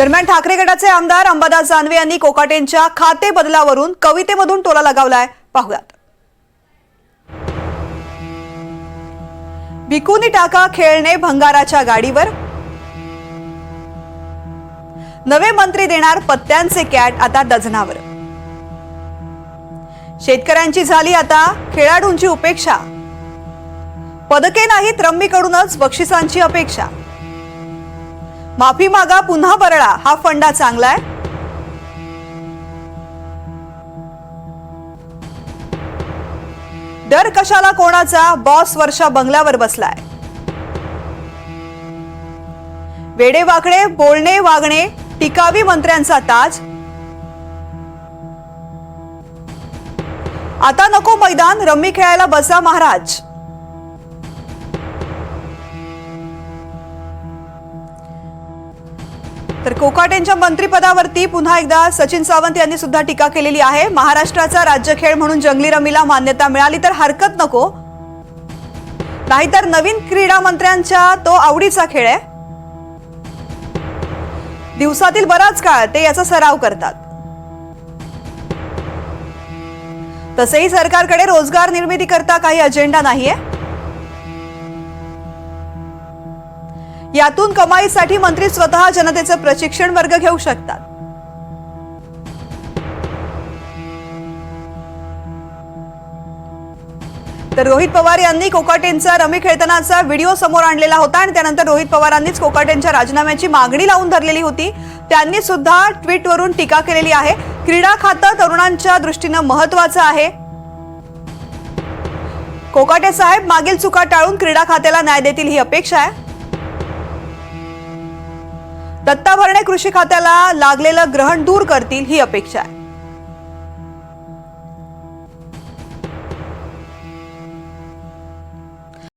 दरम्यान ठाकरे गटाचे आमदार अंबादास दानवे यांनी कोकाटेंच्या खाते बदलावरून कवितेमधून टोला लगावलाय. पाहूयात. विकून टाका खेळणे भंगाराच्या गाडीवर, नवे मंत्री देणार पत्त्यांचे कॅट आता डझनावर. शेतकऱ्यांची झाली आता खेळाडूंची उपेक्षा, पदके नाहीत रम्मीकडूनच बक्षिसांची अपेक्षा. माफी मागा पुन्हा बरळा हा फंडा चांगलाय. डर कशाला कोणाचा बॉस वर्षा बंगल्यावर बसलाय. वेडे वाकडे बोलणे वागणे टिकावी मंत्र्यांचा ताज. आता नको मैदान रम्मी खेळायला बसा महाराज. तर कोकाटेंच्या मंत्रिपदावरती पुन्हा एकदा सचिन सावंत यांनी सुद्धा टीका केलेली आहे. महाराष्ट्राचा राज्य खेळ म्हणून जंगली रमीला मान्यता मिळाली तर हरकत नको, नाहीतर नवीन क्रीडा मंत्र्यांच्या तो आवडीचा खेळ आहे. दिवसातील बराच काळ ते याचा सराव करतात. तसेही सरकारकडे रोजगार निर्मिती करता काही अजेंडा नाहीये. यातून कमाईसाठी मंत्री स्वतः जनतेचे प्रशिक्षण वर्ग घेऊ शकतात. तर रोहित पवार यांनी कोकाटेंचा रमी खेळतानाचा व्हिडिओ समोर आणलेला होता आणि त्यानंतर रोहित पवारांनीच कोकाटेंच्या राजीनाम्याची मागणी लावून धरलेली होती. त्यांनी सुद्धा ट्विटवरून टीका केलेली आहे. क्रीडा खातं तरुणांच्या दृष्टीने महत्त्वाचं आहे. कोकाटे साहेब मागील चुका टाळून क्रीडा खात्याला न्याय देतील ही अपेक्षा आहे. दत्ता भरणे कृषी खात्याला लागलेलं ग्रहण दूर करतील ही अपेक्षा आहे.